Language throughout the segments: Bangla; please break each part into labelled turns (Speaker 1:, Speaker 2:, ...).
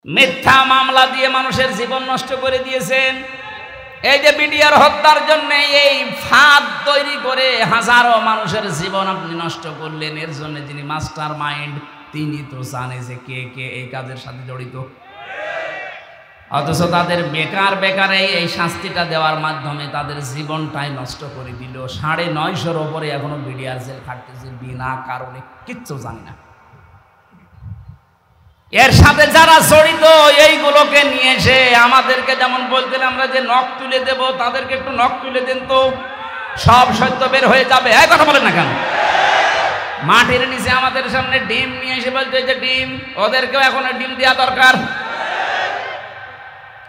Speaker 1: মিথ্যা মামলা দিয়ে মানুষের জীবন নষ্ট করে দিয়েছেন। এই যে বিডিআর হত্যার জন্য এই ফাঁদ তৈরি করে হাজারো মানুষের জীবন আপনি নষ্ট করলেন, এর জন্য যিনি মাস্টার মাইন্ড তিনি তো জানে যে কে কে এই কাজের সাথে জড়িত। অথচ তাদের বেকার বেকার এই শাস্তিটা দেওয়ার মাধ্যমে তাদের জীবনটাই নষ্ট করে দিল। ৯৫০-র ওপরে এখনো বিডিআর জেল খাটতেছে বিনা কারণে, কিচ্ছু জানি না। এর সাথে যারা জড়িত এইগুলোকে নিয়ে এসে আমাদেরকে যেমন বলতেন আমরা যে নখ তুলে দেব, তাদেরকে একটু নখ তুলে দেন তো সব সত্য বের হয়ে যাবে। এই কথা বলেন না কেন? মাটির নিচে আমাদের সামনে ডিম নিয়ে এসে বলতে যে ডিম, ওদেরকেও এখন ডিম দেওয়া দরকার।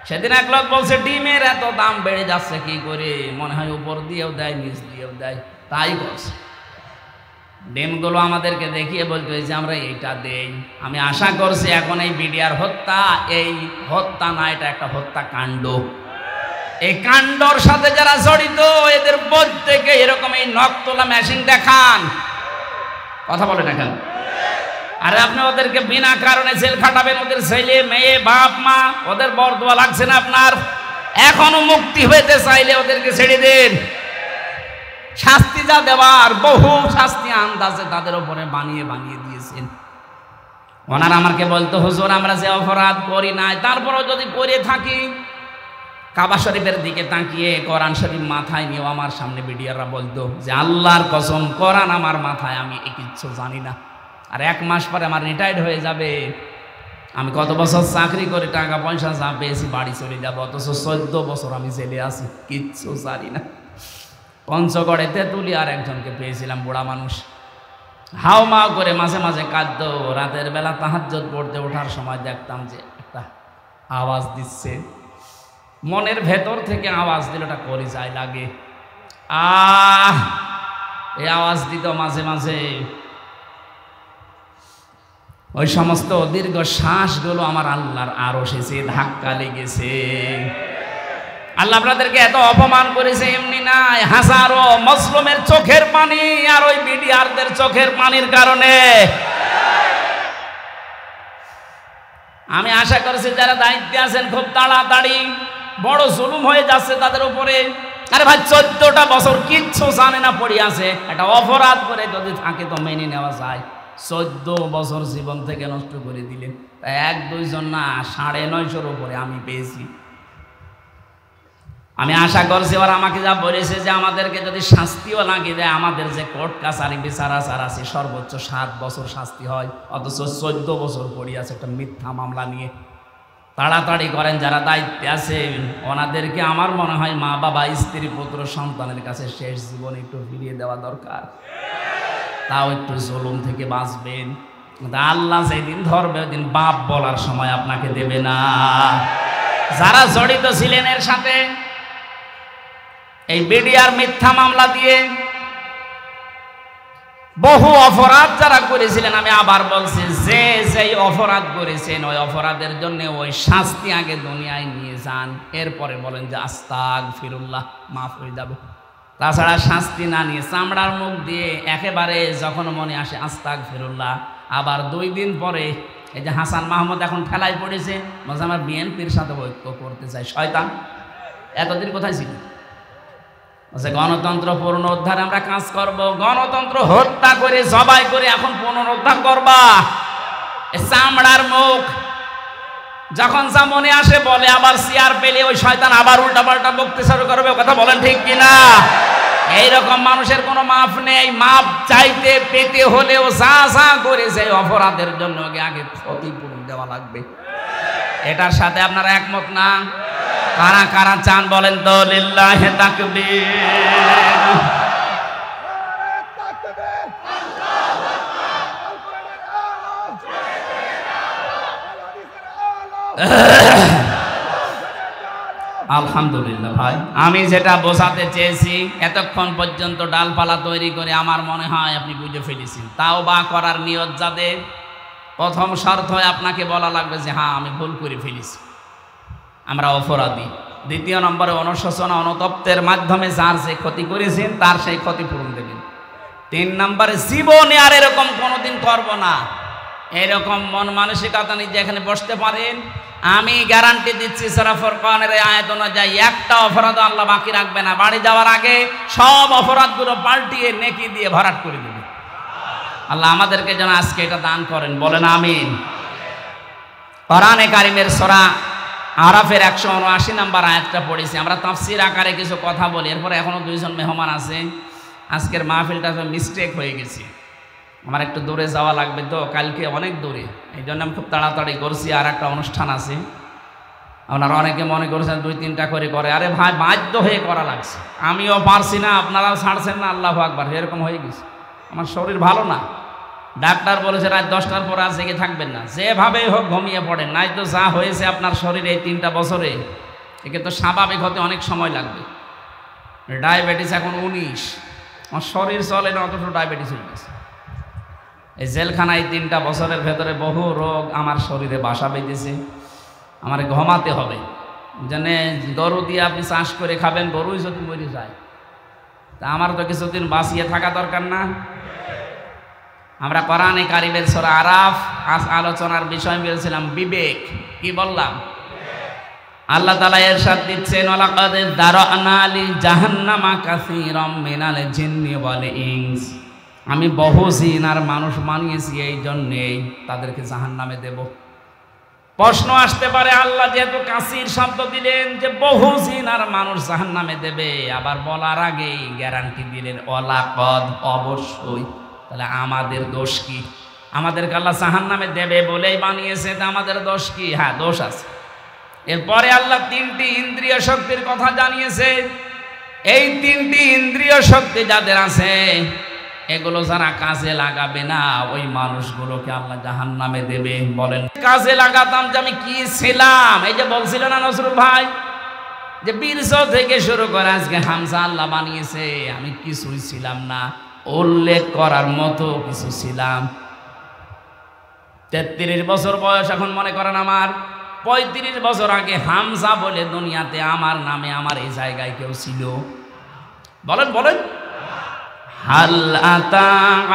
Speaker 1: সেদিন এক লোক বলছে ডিমের এত দাম বেড়ে যাচ্ছে কি করে, মনে হয় উপর দিয়েও দেয় নিচ দিয়েও দেয়, তাই বলছে। ডিমগুলো আমাদেরকে দেখিয়ে বলতে হয়েছে আমরা এইটা দেই। আমি আশা করছি এখন এই বিডিআর হত্যা, এই হত্যা না, এটা একটা হত্যাকাণ্ড। এই কাণ্ডর সাথে যারা জড়িত এদের প্রত্যেকে এরকম এই নখ তোলা মেশিন দেখান। কথা বলে না কেন? আরে আপনি ওদেরকে বিনা কারণে জেল খাটাবেন, ওদের ছেলে মেয়ে বাপ মা ওদের বরদোয়া লাগছে না আপনার? এখনো মুক্তি হইতে চাইলে ওদেরকে ছেড়ে দেন। শাস্তি যা দেওয়ার বহু শাস্তি আন্দাজে তাদের উপরে বানিয়ে বানিয়ে দিয়েছেন। ওনারা আমাকে বলতো হুজুর আমরা যে অপরাধ করি নাই, তারপরও যদি করে থাকি, কাবা শরীফের দিকে তাকিয়ে কোরআন শরীফ মাথায় নিয়েও আমার সামনে বিডিআররা বলতো যে আল্লাহর কসম কোরআন আমার মাথায়, আমি কিচ্ছু জানি না। আর 1 মাস পরে আমার রিটায়ার্ড হয়ে যাবে, আমি কত বছর চাকরি করে টাকা পয়সা যা পেয়েছি বাড়ি চলে যাবো, অথচ 14 বছর আমি জেলে আছি, কিচ্ছু জানি না। পঞ্চগড়ে তেঁতুলি আর একজনকে পেয়েছিলাম, বুড়া মানুষ, হাও মাও করে মাঝে মাঝে কাঁদতো। রাতের বেলা তাহাজ্জুদ পড়তে ওঠার সময় দেখতাম যে একটা আওয়াজ দিচ্ছে, মনের ভেতর থেকে আওয়াজ দিল, ওটা কলিজায় লাগে। এই আওয়াজ দিত মাঝে মাঝে। ওই সমস্ত দীর্ঘ শ্বাসগুলো আমার আল্লাহর আরশে এসে ধাক্কা লেগেছে। আল্লাহ আপনাদেরকে এত অপমান করেছে এমনি নাই, হাজারো মুসলিমের চোখের পানি আর ওই বিডিআরদের চোখের পানির কারণে। আমি আশা করছি যারা দায়িত্বে আছেন খুব তাড়াতাড়ি, বড় জুলুম হয়ে যাচ্ছে তাদের উপরে। আরে ভাই 14টা বছর কিচ্ছু জানে না পড়ে আছে, একটা অপরাধ করে যদি থাকে তো মেনে নেওয়া যায়। 14 বছর জীবন থেকে নষ্ট করে দিলেন। 1-2 জন না, 950-র উপরে আমি পেয়েছি। আমি আশা করছি ওরা আমাকে যা বলেছে যে আমাদেরকে যদি শাস্তিও লাগিয়ে দেয়, আমাদের যে কোর্ট কাছারি বিচার আচার আছে সর্বোচ্চ 7 বছর শাস্তি হয়, অথচ 14 বছর পড়ে আছে একটা মিথ্যা মামলা নিয়ে। তাড়াতাড়ি করেন যারা দায়িত্বে আছেন, ওনাদেরকে আমার মনে হয় মা বাবা স্ত্রী পুত্র সন্তানের কাছে শেষ জীবন একটু ফিরিয়ে দেওয়া দরকার, তাও একটু জুলুম থেকে বাঁচবেন। আল্লাহ যেদিন ধরবে ওই দিন বাপ বলার সময় আপনাকে দেবে না। যারা জড়িত ছিলেন এর সাথে, এই বিডিআর মিথ্যা মামলা দিয়ে বহু অপরাধ যারা করেছিলেন, আমি আবার বলছি যে যেই অপরাধ করেছেন ওই অপরাধের জন্য ওই শাস্তি আগে দুনিয়ায় নিয়ে যান, এরপরে বলেন যে আস্তাগফিরুল্লাহ, মাফ হয়ে যাবে। তাছাড়া শাস্তি না নিয়ে চামড়ার মুখ দিয়ে একেবারে যখন মনে আসে আস্তাগফিরুল্লাহ, আবার 2 দিন পরে এই যে হাসান মাহমুদ এখন ঠেলায় পড়েছে, বলছে আমার বিএনপির সাথে ঐক্য করতে চাই। শয়তান, এতদিন কোথায় ছিল? বলছে গণতন্ত্র পুনরুদ্ধারে আমরা কাজ করব। গণতন্ত্র হত্যা করে জবাই করে এখন পুনরুদ্ধার করবা? চামড়ার মুখ যখন যা মনে আসে বলে, আবার চেয়ার পেলে ওই শয়তান আবার উল্টাপাল্টা বকতে শুরু করবে। কথা বলেন ঠিক কিনা? এইরকম মানুষের কোনো মাফ নেই। মাপ চাইতে পেতে হলেও যা যা করেছে অপরাধের জন্য আগে ক্ষতিপূরণ দেওয়া লাগবে। এটার সাথে আপনারা একমত না? কারা কারা চান বলেন তো? লিল্লাহি তাকবীর। আলহামদুলিল্লাহ ভাই, আমি যেটা বোঝাতে চেয়েছি এতক্ষণ পর্যন্ত ডালপালা তৈরি করে আমার মনে হয় আপনি বুঝে ফেলেছেন। তাওবা করার নিয়ত যাদের, প্রথম শর্ত হয় আপনাকে বলা লাগবে যে হ্যাঁ আমি ভুল করে ফেলেছি, আমরা অপরাধী। 2 নম্বরে অনুশোচনা অনুতপ্তের মাধ্যমে যার যে ক্ষতি করেছেন তার সেই ক্ষতিপূরণ দেবেন। 3 নম্বরে জীবনে আর এরকম কোনোদিন করব না। এরকম মন মানসিকতা নিয়ে যেখানে বসতে পারেন, আমি গ্যারান্টি দিচ্ছি সূরা ফুরকানের আয়াত অনুযায়ী একটা অপরাধ আল্লাহ বাকি রাখবে না। বাড়ি যাওয়ার আগে সব অপরাধগুলো পাল্টিয়ে নেকি দিয়ে ভরাট করে দেবে। আল্লাহ আমাদেরকে যেন আজকে এটা দান করেন, বলেন আমিন। কোরআনে কারিমের সূরা আরাফের 179 নম্বর আয়াতটা পড়েছি। আমরা তাফসীর আকারে কিছু কথা বলি, এরপরে এখনো দুইজন মেহমান আছে। আজকের মাহফিলটা মিস্টেক হয়ে গেছে, আমার একটু দূরে যাওয়া লাগবে তো, কালকে অনেক দূরে, এই জন্য আমি খুব তাড়াতাড়ি করছি। আর একটা অনুষ্ঠান আছে, আপনারা অনেকে মনে করছেন 2-3টা করে। আরে ভাই, বাধ্য হয়ে করা লাগছে, আমিও পারছি না, আপনারাও ছাড়ছেন না। আল্লাহু আকবার, এরকম হয়ে গেছে। আমার শরীর ভালো না, ডাক্তার বলেছে রাত 10টার পর আর জেগে থাকবেন না, যেভাবেই হোক ঘুমিয়ে পড়েন, নাই তো যা হয়েছে আপনার শরীরে এই 3টা বছরে, একে তো স্বাভাবিক হতে অনেক সময় লাগবে। ডায়াবেটিস এখন 19, আমার শরীর চলে না, অথচ ডায়াবেটিস হয়ে গেছে। এই জেলখানায় 3টা বছরের ভেতরে বহু রোগ আমার শরীরে বাসা বেঁধেছে। আমার ঘুমাতে হবে, জানে গরু দিয়ে আপনি চাষ করে খাবেন, গরুই যদি মরে যায়, তা আমার তো কিছুদিন বাঁচিয়ে থাকা দরকার না? আমরা কোরআনে কারিমের সূরা আরাফ আলোচনার বিষয় বলেছিলাম বিবেক। কি বললাম? আল্লাহ তাআলা ইরশাদ দিচ্ছেন, ওয়ালাকাদ দারানা লি জাহান্নামা কাসীরাম মিনাল জিন্নি ওয়াল ইনস। আমি বহু জিন আর মানুষ বানিয়েছি, এই জন্যেই তাদেরকে জাহান্নামে দেব। প্রশ্ন আসতে পারে, আল্লাহ যেহেতু কাসীর শব্দ দিলেন যে বহু জিন আর মানুষ জাহান্নামে দেবে, আবার বলার আগেই গ্যারান্টি দিলেন ওয়ালাকাদ, অবশ্যই। তাহলে আমাদের দোষ কি? আমাদেরকে আল্লাহ জাহান্নামে দেবে বলেই বানিয়েছে, তা আমাদের দোষ কি? হ্যাঁ, দোষ আছে। এরপরে আল্লাহ 3টি ইন্দ্রিয় শক্তির কথা জানিয়েছে। এই 3টি ইন্দ্রিয় শক্তি যাদের আছে, এগুলো যারা কাজে লাগাবে না, ওই মানুষগুলোকে আল্লাহ জাহান্নামে দেবে। বলেন, কাজে লাগাতাম যে আমি কি ছিলাম? এই যে বলছিল না নজরুল ভাই, যে বীরজ থেকে শুরু করে আজকে হামজা আল্লাহ বানিয়েছে, আমি কিছুই ছিলাম না, উল্লেখ করার মতো কিছু ছিলাম। 33 বছর বয়স, এখন মনে করেন আমার 35 বছর আগে হামজা বলে দুনিয়াতে আমার নামে আমার এই জায়গায় কেউ ছিল? বলেন বলেন। হাল আতা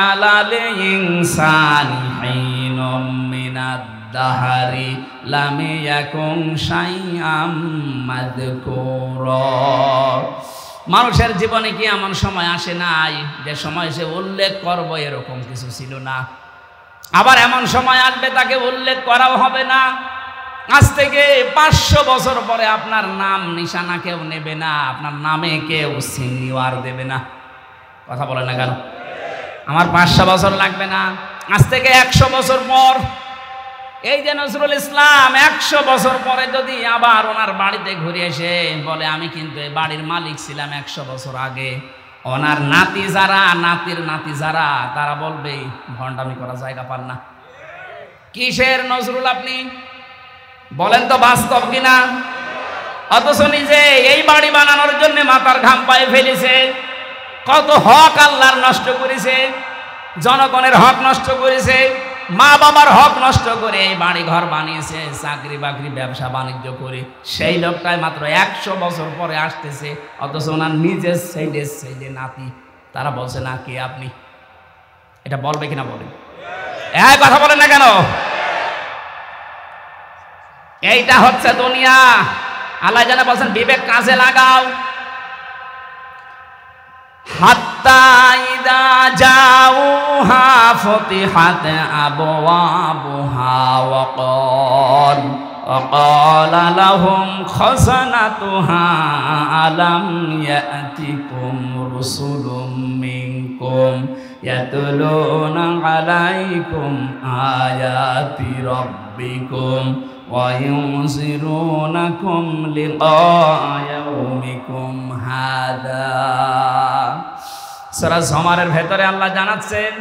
Speaker 1: আলাল ইনসানি হিনুম মিনাদ দাহারি লাম ইয়াকুন শাইআম মাযকুরা। মানুষের জীবনে কি এমন সময় আসে নাই যে সময় সে উল্লেখ করব এরকম কিছু ছিল না? আবার এমন সময় আসবে তাকে উল্লেখ করাও হবে না। আজ থেকে 500 বছর পরে আপনার নাম নিশানা কেউ নেবে না, আপনার নামে কেউ সিনিয়র দেবে না। কথা বলে না কেন? আমার 500 বছর লাগবে না, আজ থেকে 100 বছর পর, এই যে নজরুল ইসলাম 100 বছর পরে যদি আবার ওনার বাড়িতে ঘুরে এসে বলে আমি কিন্তু এই বাড়ির মালিক ছিলাম 100 বছর আগে, ওনার নাতি যারা, নাতির নাতি যারা, তারা বলবে ভণ্ডামি করা জায়গা পান না। কিসের নজরুল আপনি? বলেন তো বাস্তব কিনা? অথচ নিজে এই বাড়ি বানানোর জন্য মাথার ঘাম পায়ে ফেলেছে, কত হক আল্লাহর নষ্ট করেছে, জনগণের হক নষ্ট করেছে, মা বাবার হক নষ্ট করে এই বাড়ি ঘর বানিয়েছে, চাকরি বাকরি ব্যবসা বাণিজ্য করে। সেই লোকটাই মাত্র 100 বছর পরে আসতেছে, অথচ ওনার নিজের ছেলে নাতি, তারা বলছে না কে আপনি? এটা বলবে কিনা বলেন? এই কথা বলেন না কেন? এইটা হচ্ছে দুনিয়া। আল্লাহ জানা বলছেন বিবেক কাজে লাগাও। হাত্তা ইদা জাউহা ফতিহাত আবওয়াবুহা ওয়াকালা লাহুম খাযানাতুহা আলাম ইয়াতিকুম রুসুলুম মিনকুম ইয়াতলুনা আলাইকুম আয়াতি রাব্বিকুম ওয়া ইউনজিরুনাকুম লিকা ইয়াউমিকুম হাযা। সূরা জুমারের ভেতরে আল্লাহ জানাচ্ছেন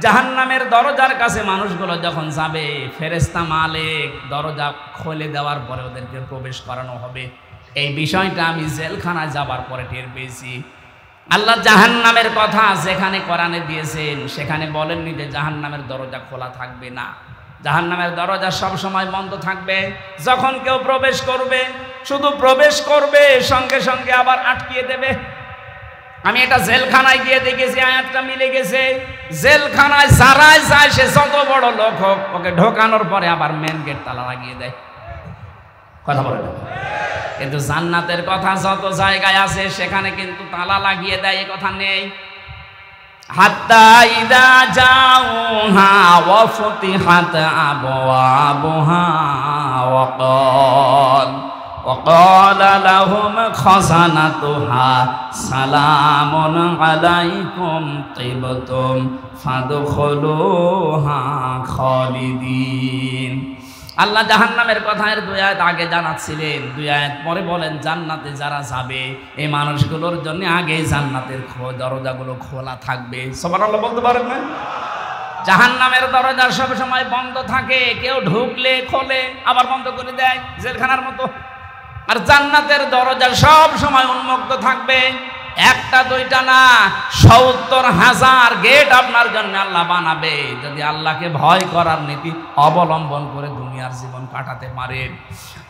Speaker 1: জাহান্নামের দরজার কাছে মানুষগুলো যখন যাবে, ফেরেশতা মালিক দরজা খুলে দেওয়ার পরে ওদেরকে প্রবেশ করানো হবে। এই বিষয়টা আমি জেলখানায় যাবার পরে টের পেয়েছি। আল্লাহ জাহান্নামের কথা যেখানে কোরআনে দিয়েছেন সেখানে বলেননি যে জাহান্নামের দরজা খোলা থাকবে না। জাহান্নামের দরজা সব সময় বন্ধ থাকবে। যখন কেউ প্রবেশ করবে, শুধু প্রবেশ করবে, সঙ্গে সঙ্গে আবার আটকিয়ে দেবে। আমি এটা জেলখানায় গিয়ে দেখেছি, আয়াতটা মিলে গেছে। জেলখানায় যারাই যায় সে যত বড় লোক হোক, ওকে ঢোকানোর পরে আবার মেন গেট তালা লাগিয়ে দেয়। কথা বলে না? কিন্তু জান্নাতের কথা যত জায়গায় আছে সেখানে কিন্তু তালা লাগিয়ে দেয়, এ কথা নেই। হাত্তা ইদা জাউহা ওয়া ফুতিহাত আবওয়াবুহা ওয়া ক্বালা লাহুম খাযানাতুহা সালামুন আলাইকুম তিবতুম ফাদখুলুহা খালিদিন। আল্লাহ জাহান্নামের কথা এর 2 আয়াত আগে জানাচ্ছিলেন, 2 আয়াত পরে বলেন জান্নাতে যারা যাবে এই মানুষগুলোর জন্য আগে জান্নাতের দরজাগুলো খোলা থাকবে। সুবহানাল্লাহ বলতে পারেন না? জাহান্নামের দরজা সব সময় বন্ধ থাকে, কেউ ঢুকলে খোলে আবার বন্ধ করে দেয়, জেলখানার মতো। আর জান্নাতের দরজা সব সময় উন্মুক্ত থাকবে, একটা দুইটা না, 70,000 গেট আপনার জন্য আল্লাহ বানাবে, যদি আল্লাহকে ভয় করার নীতি অবলম্বন করে দুনিয়ার জীবন কাটাতে পারেন।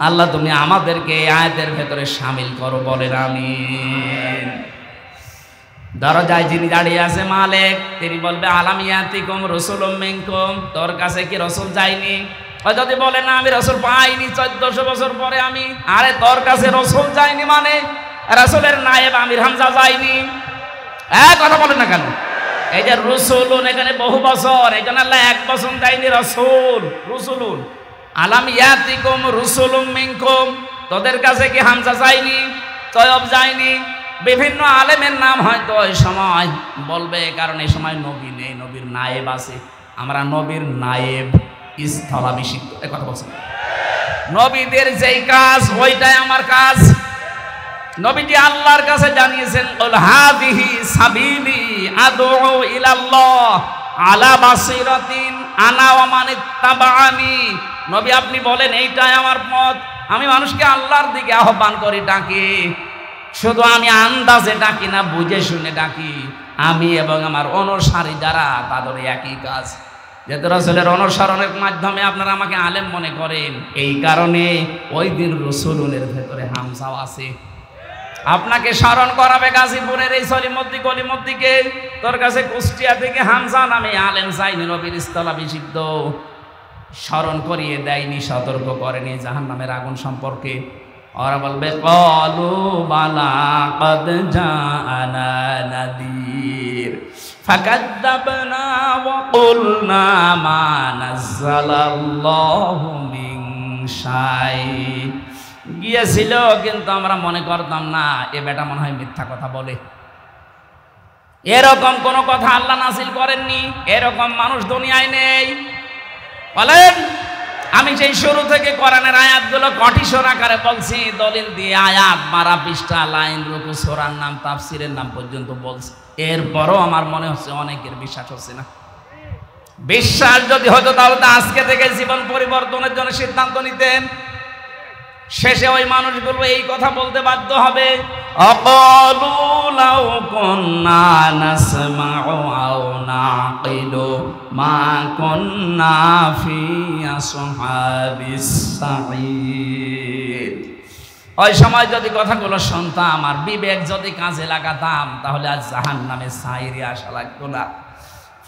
Speaker 1: আল্লাহ তুমি আমাদেরকে এই আয়াতের ভেতরে শামিল করো, বলেন আমিন। দরজায় যিনি দাঁড়িয়ে আছে মালিক, তিনি বলবে আলাম ইয়াতিকুম রাসূলুম মিনকুম, তোর কাছে কি রাসূল যায়নি? যদি বলে না আমি রাসূল পাইনি 1400 বছর পরে আমি, আরে তোর কাছে রাসূল যায়নি মানে রাসূলের নায়েব আমির হামজা যায়নি? কথা বলেন না কেন? এই যে রসুলুন এখানে বহু বছর, এখানে আল্লাহ 1 বছর দেয়নি, রাসূল রসুলুন। আলাম ইয়াতিকুম রাসূলুম মিনকুম, তোদের কাছে কি হামজা যায়নি, তয়ব যায়নি? বিভিন্ন আলেমের নাম হয়তো ওই সময় বলবে, কারণ এই সময় নবী নেই, নবীর নায়েব আছে। আমরা নবীর নায়েব স্থলাভিষিক্ত, এই কথা বলছি। নবীদের যেই কাজ ওইটাই আমার কাজ। নবীজি আল্লাহর কাছে জানিয়েছেন কুল হাযিহি সাবিলি আদউ ইলাল্লাহ আলা বাসিরাতিন আনা ওয়া মান ইত্তাবাআনি। নবী আপনি বলেন এইটাই আমার পথ, আমি মানুষকে আল্লাহর দিকে আহ্বান করি, ডাকি। শুধু আমি আন্দাজে ডাকি না, বুঝে শুনে ডাকি। আমি এবং আমার অনুসারী যারা, তাদের একই কাজ। যেহেতু রাসূলের অনুসরণের মাধ্যমে আপনারা আমাকে আলেম মনে করেন, এই কারণে ওই দিন রাসূলের ভেতরে হামজাও আছে। আপনাকে স্মরণ করাবে গাজীপুরের এই সলিমদ্দি গলিমদ্দিকে, তোর কাছে কুষ্টিয়া থেকে হামজা নামে আলেম যায়নি, নবীর স্থলাভিষিক্ত। স্মরণ করিয়ে দেয়নি, সতর্ক করেনি জাহান্নামের আগুন সম্পর্কে। ওরা বলবে ক্বালু বালা ক্বাদ জাআনা নাযীর ফাকাযযাবনা ওয়া কুলনা মা নাযালাল্লাহু মিন শাই। গিয়েছিল কিন্তু আমরা মনে করতাম না এ বেটা মনে হয় মিথ্যা কথা বলে। এরকম কোন কথা আল্লাহ নাযিল করেননি, এরকম মানুষ দুনিয়ায় নেই। বলেন, আমি সেই শুরু থেকে কোরআনের আয়াতগুলো কঠিসর আকারে বলছি, দলিল দিয়ে আয়াত মারা, পৃষ্ঠা, লাইন, রুকু, সূরার নাম, তাফসীরের নাম পর্যন্ত বলছি। এরপরও আমার মনে হচ্ছে অনেকের বিশ্বাস হচ্ছে না। বিশ্বাস যদি হতো তাহলে তো আজকে থেকে জীবন পরিবর্তনের জন্য সিদ্ধান্ত নিতেন। শেষে ওই মানুষগুলো এই কথা বলতে বাধ্য হবে, আকালু লাউ কুন্না নাসমাউ আও নাকিলু মা কুন্না ফি আসহাবিস সাঈদ। ওই সময় যদি কথাগুলো শুনতাম আর বিবেক যদি কাজে লাগাতাম, তাহলে আজ জাহান্নামে সাইরে আসা লাগতো না।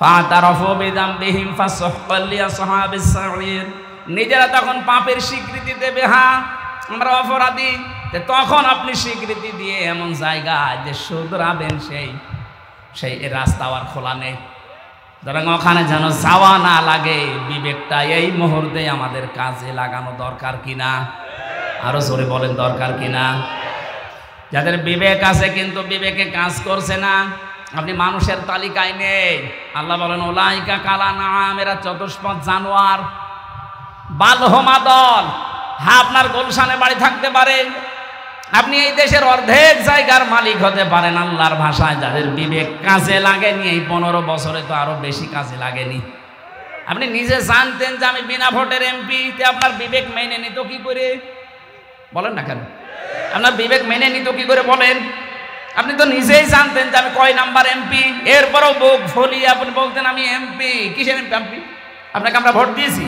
Speaker 1: ফাতারাফু বিযামবিহিম ফাসুহকাল লিআসহাবিস সাঈদ। নিজেরা তখন পাপের স্বীকৃতি দেবে, হ্যাঁ আমরা অপরাধী। তখন আপনি স্বীকৃতি দিয়ে এমন জায়গায় যে শুধরাবেন, সেই রাস্তা আর খোলা নেই। সুতরাং ওখানে যেন যাওয়া না লাগে, বিবেকটা এই মুহূর্তে আমাদের কাজে লাগানো দরকার কিনা? আরো জোরে বলেন, দরকার কিনা? যাদের বিবেক আছে কিন্তু বিবেকে কাজ করছে না, আপনি মানুষের তালিকায় নেই। আল্লাহ বলেন উলাইকা কালানাম, এরা চতুষ্পদ জানোয়ার, বালহমা দল। হ্যাঁ, আপনার গুলশানে বাড়ি থাকতে পারে, আপনি এই দেশের অর্ধেক জায়গার মালিক হতে পারেন। আল্লাহর ভাষায় যাদের বিবেক কাজে লাগেনি, এই 15 বছরে তো আরো বেশি কাজে লাগেনি। আপনি নিজে জানতেন যে আমি বিনা ভোটের এমপি, আপনার বিবেক মেনে নিত কি করে? বলেন না কেন? আপনার বিবেক মেনে নিত কি করে বলেন? আপনি তো নিজেই জানতেন যে আমি কয় নাম্বার এমপি, এরপরও বুক ফুলিয়ে আপনি বলতেন আমি এমপি। কিসের এমপি? আপনাকে আমরা ভোট দিয়েছি?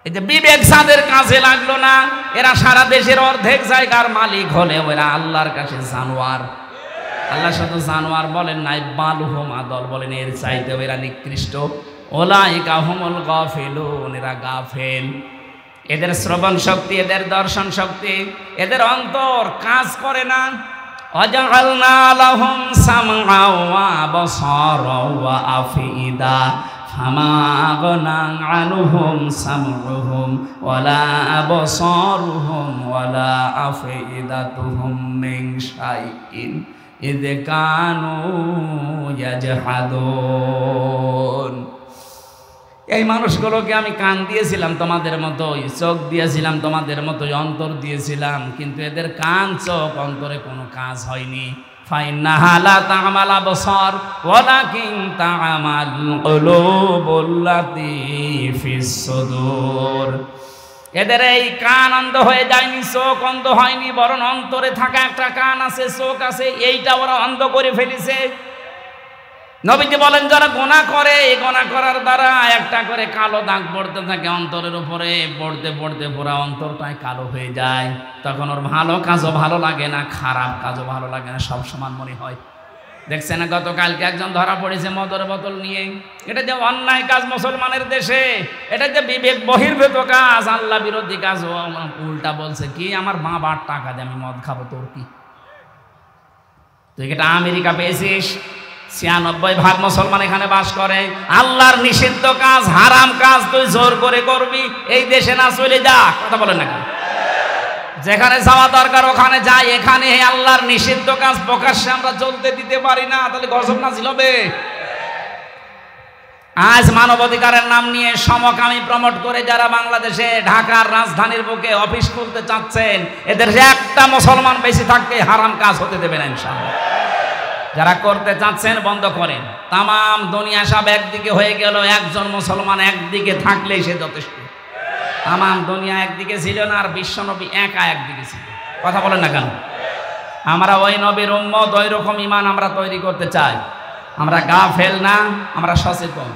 Speaker 1: এই যে বিবেক যাদের কাজে লাগলো না, এরা সারা দেশের অর্ধেক জায়গার মালিক হলে ওরা আল্লাহর কাছে জানোয়ার। আল্লাহ শুধু জানোয়ার বলেন নাই, বালুহুম আদল বলেন, এর চাইতে এরা নিকৃষ্ট। উলাইকা হুমুল গাফিলুন, এরা গাফেল। এদের শ্রবণ শক্তি, এদের দর্শন শক্তি, এদের অন্তর কাজ করে না। ওয়াজআলনা লাহুম সামআ ওয়া আবসারা ওয়া আফইদা ফামা আগনা আনহুম সামউহুম ওয়ালা আবসারুহুম ওয়ালা আফইদাতুহুম মিন শাইইন ইয কানু ইয়াজহাদুন। এই মানুষগুলোকে আমি কান দিয়েছিলাম তোমাদের মতোই, চোখ দিয়েছিলাম তোমাদের মতোই, অন্তর দিয়েছিলাম, কিন্তু এদের কান চোখ অন্তরে কোনো কাজ হয়নি। ফাইন্নাহা লা তা'মাল আবসার ওয়ালাকিন তা'মাল কুলুবুল্লাতী ফিস সুদূর। এদের এই কান অন্ধ হয়ে যায়নি, চোখ অন্ধ হয়নি, বরং অন্তরে থাকা একটা কান আছে, চোখ আছে, এইটা ওরা অন্ধ করে ফেলেছে। নবীজি বলেন, যারা গুনাহ করে, এই গুনাহ করার দ্বারা একটা করে কালো দাগ পড়তে থাকে অন্তরের উপরে, পড়তে পড়তে পুরা অন্তরটাই কালো হয়ে যায়। তখন ওর ভালো কাজও ভালো লাগে না, খারাপ কাজও ভালো লাগে না, সব সমান মনে হয়। দেখছেন না, গতকালকে একজন ধরা পড়েছে মদের বোতল নিয়ে। এটা যে অন্যায় কাজ মুসলমানের দেশে, এটা যে বিবেক বহির্ভূত কাজ, আল্লাহ বিরোধী কাজ। ও উল্টা বলছে কি, আমার বাবার টাকা দিয়ে আমি মদ খাবো, তোর কি? তুই এটা আমেরিকা পেয়েছিস? ৯৬% মুসলমান এখানে বাস করে। আল্লাহর নিষিদ্ধ কাজ, হারাম কাজ তুই জোর করে করবি, এই দেশে না চলে যা। কথা বলেন না কেন? যেখানে যাওয়া দরকার ওখানে যাই। এখানে আল্লাহর নিষিদ্ধ কাজ প্রকাশ্যে আমরা চলতে দিতে পারি না, তাহলে গজব নাজিল হবে। আজ মানবাধিকারের নাম নিয়ে সমকামী প্রমোট করে যারা বাংলাদেশে ঢাকার রাজধানীর বুকে অফিস খুলতে চাচ্ছেন, এদের একটা মুসলমান বেশি থাকতে হারাম কাজ হতে দেবে না ইনশাআল্লাহ। যারা করতে চাচ্ছেন বন্ধ করেন। তামাম দুনিয়া সব একদিকে হয়ে গেল, একজন মুসলমান একদিকে থাকলেই সে যথেষ্ট। তামাম দুনিয়া একদিকে ছিল না, আর বিশ্বনবী একা একদিকে ছিল। কথা বলেন না কেন? আমরা ওই নবীর উম্মত, ওই রকম ঈমান আমরা তৈরি করতে চাই। আমরা গাফেল না, আমরা সচেতন।